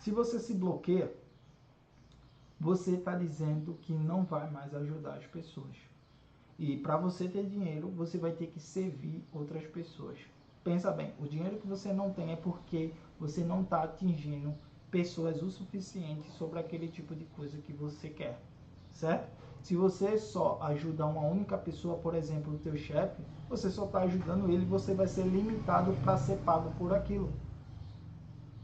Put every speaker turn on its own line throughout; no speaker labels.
Se você se bloqueia, você está dizendo que não vai mais ajudar as pessoas. E para você ter dinheiro, você vai ter que servir outras pessoas. Pensa bem, o dinheiro que você não tem é porque você não está atingindo pessoas o suficiente sobre aquele tipo de coisa que você quer, certo? Se você só ajuda uma única pessoa, por exemplo, o teu chefe, você só está ajudando ele e você vai ser limitado para ser pago por aquilo.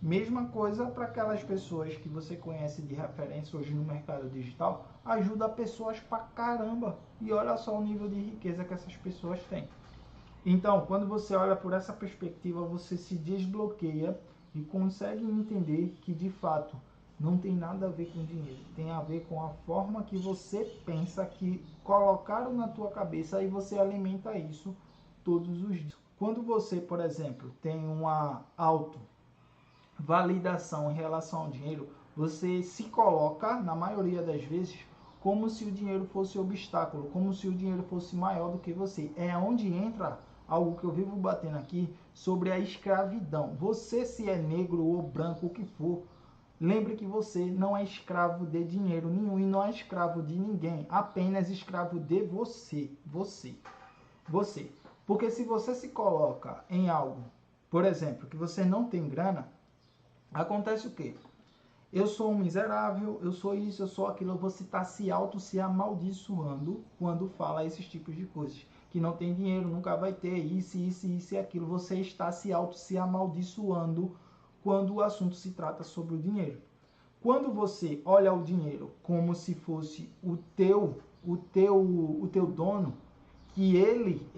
Mesma coisa para aquelas pessoas que você conhece de referência hoje no mercado digital, ajuda pessoas pra caramba. E olha só o nível de riqueza que essas pessoas têm. Então, quando você olha por essa perspectiva, você se desbloqueia e consegue entender que, de fato, não tem nada a ver com dinheiro. Tem a ver com a forma que você pensa, que colocaram na tua cabeça e você alimenta isso todos os dias. Quando você, por exemplo, tem uma autovalidação em relação ao dinheiro, você se coloca, na maioria das vezes, como se o dinheiro fosse obstáculo, como se o dinheiro fosse maior do que você. É onde entra algo que eu vivo batendo aqui sobre a escravidão. Você, se é negro ou branco, o que for, lembre que você não é escravo de dinheiro nenhum e não é escravo de ninguém, apenas escravo de você. Você. Porque se você se coloca em algo, por exemplo, que você não tem grana, acontece o quê? Eu sou um miserável, eu sou isso, eu sou aquilo. Você está se amaldiçoando quando fala esses tipos de coisas. Que não tem dinheiro, nunca vai ter, isso e aquilo. Você está se amaldiçoando quando o assunto se trata sobre o dinheiro. Quando você olha o dinheiro como se fosse o teu dono, que ele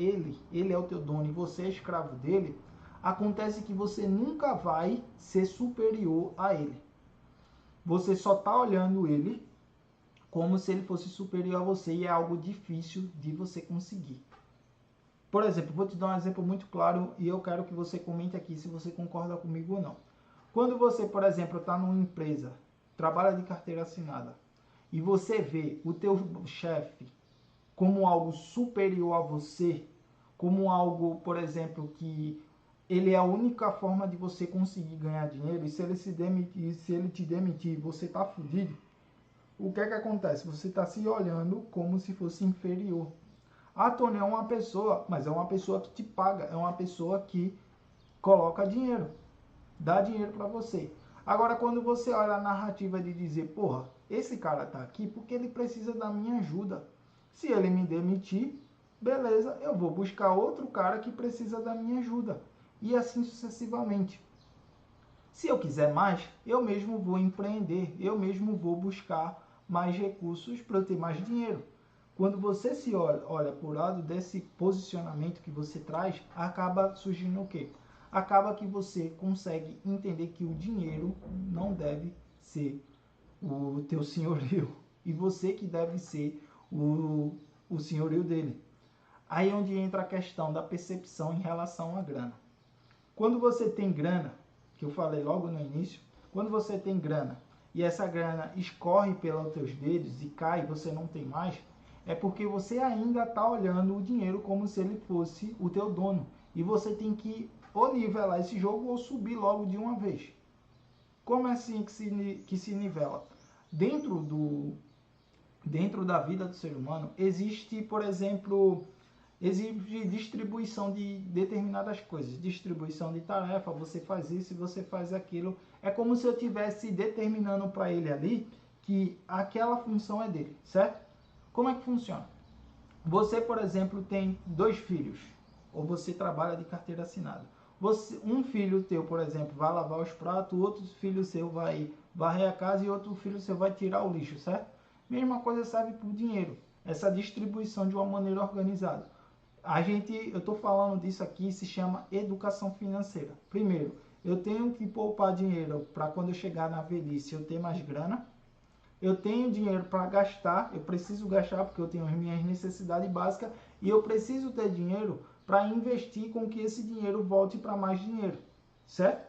é o teu dono e você é escravo dele, acontece que você nunca vai ser superior a ele. Você só está olhando ele como se ele fosse superior a você e é algo difícil de você conseguir. Por exemplo, vou te dar um exemplo muito claro e eu quero que você comente aqui se você concorda comigo ou não. Quando você, por exemplo, está numa empresa, trabalha de carteira assinada e você vê o teu chefe como algo superior a você, como algo, por exemplo, que ele é a única forma de você conseguir ganhar dinheiro, e se ele se demitir, se ele te demitir, você tá fudido. O que é que acontece? Você está se olhando como se fosse inferior. Ah, Tony, é uma pessoa, mas é uma pessoa que te paga, é uma pessoa que coloca dinheiro, dá dinheiro para você. Agora, quando você olha a narrativa de dizer, porra, esse cara tá aqui porque ele precisa da minha ajuda. Se ele me demitir, beleza, eu vou buscar outro cara que precisa da minha ajuda. E assim sucessivamente. Se eu quiser mais, eu mesmo vou empreender, eu mesmo vou buscar mais recursos para eu ter mais dinheiro. Quando você se olha por lado desse posicionamento que você traz, acaba surgindo o quê? Acaba que você consegue entender que o dinheiro não deve ser o teu senhorio. E você que deve ser o senhorio dele. Aí é onde entra a questão da percepção em relação à grana. Quando você tem grana, que eu falei logo no início, quando você tem grana e essa grana escorre pelos teus dedos e cai e você não tem mais, é porque você ainda está olhando o dinheiro como se ele fosse o teu dono. E você tem que ou nivelar esse jogo ou subir logo de uma vez. Como é assim que se nivela? Dentro da vida do ser humano, existe, por exemplo, exige distribuição de determinadas coisas, distribuição de tarefa, você faz isso e você faz aquilo. É como se eu estivesse determinando para ele ali que aquela função é dele, certo? Como é que funciona? Você, por exemplo, tem 2 filhos, ou você trabalha de carteira assinada. Um filho teu, por exemplo, vai lavar os pratos, outro filho seu vai varrer a casa e outro filho seu vai tirar o lixo, certo? Mesma coisa serve para o dinheiro, essa distribuição de uma maneira organizada. Eu estou falando disso aqui, se chama educação financeira. Primeiro, eu tenho que poupar dinheiro para quando eu chegar na velhice eu ter mais grana. Eu tenho dinheiro para gastar, eu preciso gastar porque eu tenho as minhas necessidades básicas e eu preciso ter dinheiro para investir com que esse dinheiro volte para mais dinheiro, certo?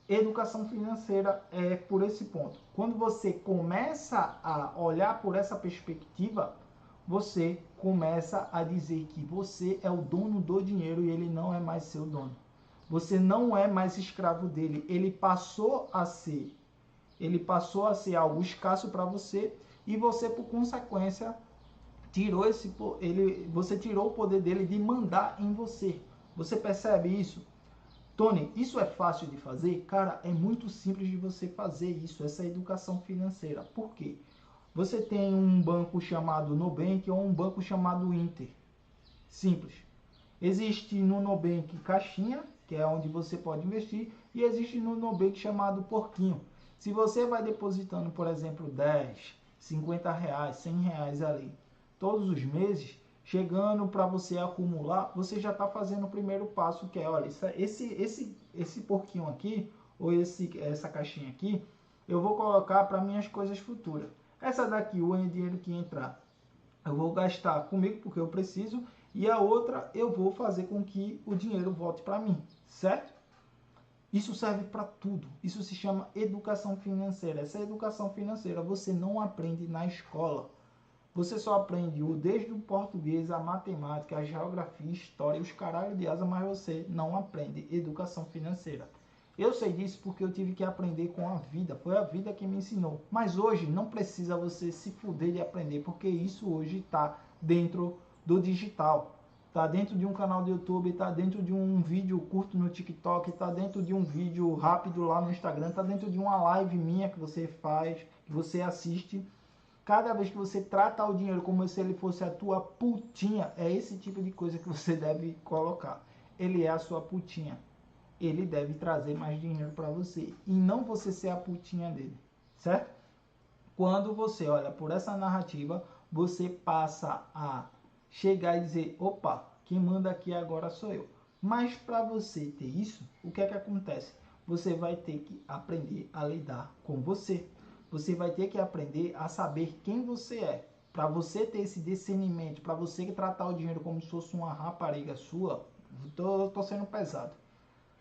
Educação financeira é por esse ponto. Quando você começa a olhar por essa perspectiva, você começa a dizer que você é o dono do dinheiro e ele não é mais seu dono. Você não é mais escravo dele, ele passou a ser ele passou a ser algo escasso para você e você, por consequência, você tirou o poder dele de mandar em você. Você percebe isso? Tony, isso é fácil de fazer? Cara, é muito simples de você fazer isso, essa educação financeira. Por quê? Você tem um banco chamado Nubank ou um banco chamado Inter. Simples. Existe no Nubank caixinha, que é onde você pode investir, e existe no Nubank chamado porquinho. Se você vai depositando, por exemplo, 10, 50 reais, 100 reais ali, todos os meses, chegando para você acumular, você já está fazendo o primeiro passo, que é, olha, esse porquinho aqui, ou essa caixinha aqui, eu vou colocar para minhas coisas futuras. Essa daqui, o dinheiro que entrar, eu vou gastar comigo porque eu preciso, e a outra eu vou fazer com que o dinheiro volte para mim, certo? Isso serve para tudo. Isso se chama educação financeira. Essa educação financeira você não aprende na escola. Você só aprende desde o português, a matemática, a geografia, a história, os caralhos de asa, mas você não aprende educação financeira. Eu sei disso porque eu tive que aprender com a vida. Foi a vida que me ensinou. Mas hoje não precisa você se fuder de aprender, porque isso hoje está dentro do digital. Está dentro de um canal do YouTube, está dentro de um vídeo curto no TikTok, está dentro de um vídeo rápido lá no Instagram, está dentro de uma live minha que você faz, que você assiste. Cada vez que você trata o dinheiro como se ele fosse a tua putinha, é esse tipo de coisa que você deve colocar. Ele é a sua putinha. Ele deve trazer mais dinheiro para você e não você ser a putinha dele, certo? Quando você olha por essa narrativa, você passa a chegar e dizer, opa, quem manda aqui agora sou eu. Mas para você ter isso, o que é que acontece? Você vai ter que aprender a lidar com você. Você vai ter que aprender a saber quem você é. Para você ter esse discernimento, para você tratar o dinheiro como se fosse uma rapariga sua, tô sendo pesado.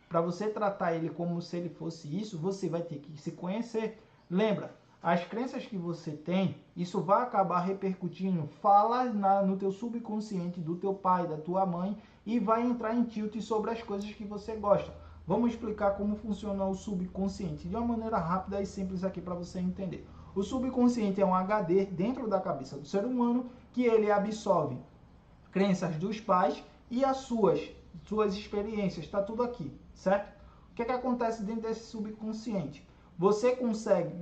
Para você tratar ele como se ele fosse isso, você vai ter que se conhecer. Lembra, as crenças que você tem, isso vai acabar repercutindo, fala no teu subconsciente do teu pai, da tua mãe, e vai entrar em tilt sobre as coisas que você gosta. Vamos explicar como funciona o subconsciente de uma maneira rápida e simples aqui para você entender. O subconsciente é um HD dentro da cabeça do ser humano que ele absorve crenças dos pais e as suas experiências, está tudo aqui, certo? O que é que acontece dentro desse subconsciente? Você consegue,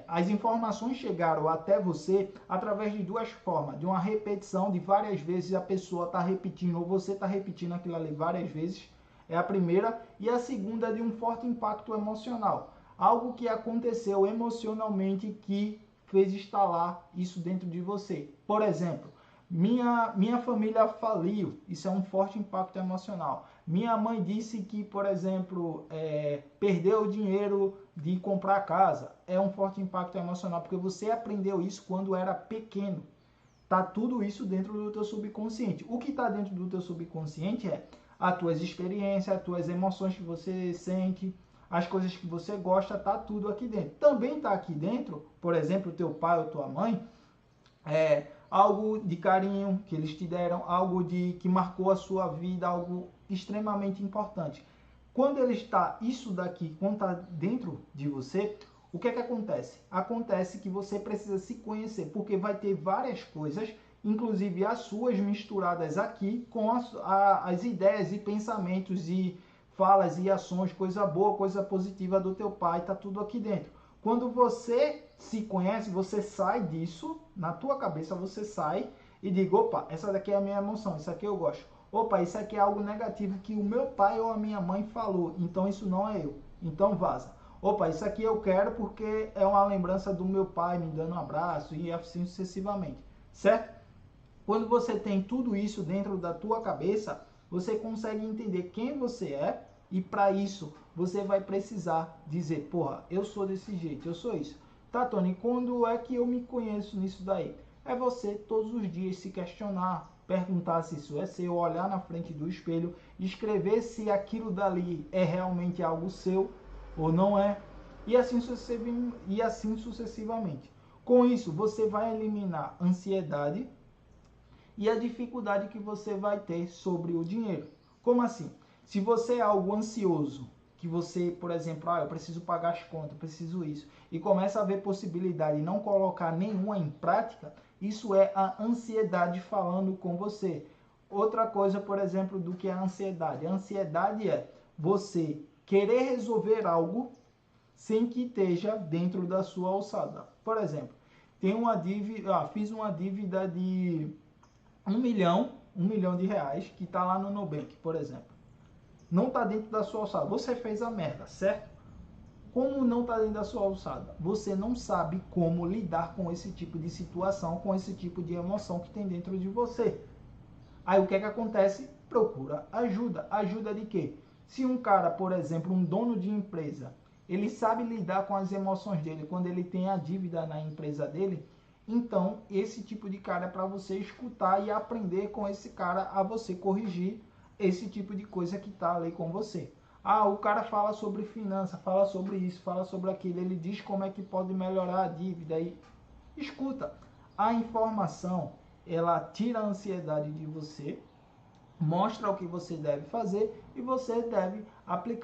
as informações chegaram até você através de duas formas, de uma repetição de várias vezes, a pessoa está repetindo ou você está repetindo aquilo ali várias vezes, é a primeira, e a segunda é de um forte impacto emocional, algo que aconteceu emocionalmente que fez instalar isso dentro de você. Por exemplo, minha família faliu, isso é um forte impacto emocional. Minha mãe disse que, por exemplo, perdeu o dinheiro de comprar casa, é um forte impacto emocional, porque você aprendeu isso quando era pequeno. Tá tudo isso dentro do teu subconsciente. O que está dentro do teu subconsciente é as tuas experiências, as tuas emoções que você sente, as coisas que você gosta, tá tudo aqui dentro. Também tá aqui dentro, por exemplo, teu pai ou tua mãe, algo de carinho que eles te deram, algo que marcou a sua vida, algo extremamente importante. Quando ele está, isso daqui, quando está dentro de você, o que é que acontece? Acontece que você precisa se conhecer, porque vai ter várias coisas, inclusive as suas misturadas aqui, com as ideias e pensamentos e falas e ações, coisa boa, coisa positiva do teu pai, está tudo aqui dentro. Quando você se conhece, você sai disso, na tua cabeça você sai e diz, opa, essa daqui é a minha emoção, isso aqui eu gosto. Opa, isso aqui é algo negativo que o meu pai ou a minha mãe falou, então isso não é eu, então vaza. Opa, isso aqui eu quero porque é uma lembrança do meu pai me dando um abraço e assim sucessivamente, certo? Quando você tem tudo isso dentro da tua cabeça, você consegue entender quem você é e para isso você vai precisar dizer, porra, eu sou desse jeito, eu sou isso. Tá, Tony, quando é que eu me conheço nisso daí? É você todos os dias se questionar, perguntar se isso é seu, olhar na frente do espelho, escrever se aquilo dali é realmente algo seu ou não é, e assim sucessivamente. Com isso, você vai eliminar ansiedade e a dificuldade que você vai ter sobre o dinheiro. Como assim? Se você é algo ansioso, que você, por exemplo, eu preciso pagar as contas, eu preciso isso, e começa a ver possibilidade e não colocar nenhuma em prática, isso é a ansiedade falando com você. Outra coisa, por exemplo, do que é a ansiedade. A ansiedade é você querer resolver algo sem que esteja dentro da sua alçada. Por exemplo, tem uma dívida, fiz uma dívida de 1 milhão de reais que está lá no Nubank, por exemplo. Não está dentro da sua alçada. Você fez a merda, certo? Como não está dentro da sua alçada? Você não sabe como lidar com esse tipo de situação, com esse tipo de emoção que tem dentro de você. Aí o que é que acontece? Procura ajuda. Ajuda de quê? Se um cara, por exemplo, um dono de empresa, ele sabe lidar com as emoções dele quando ele tem a dívida na empresa dele, então esse tipo de cara é para você escutar e aprender com esse cara a você corrigir esse tipo de coisa que está ali com você. O cara fala sobre finança, fala sobre isso, fala sobre aquilo, ele diz como é que pode melhorar a dívida e escuta. A informação, ela tira a ansiedade de você, mostra o que você deve fazer e você deve aplicar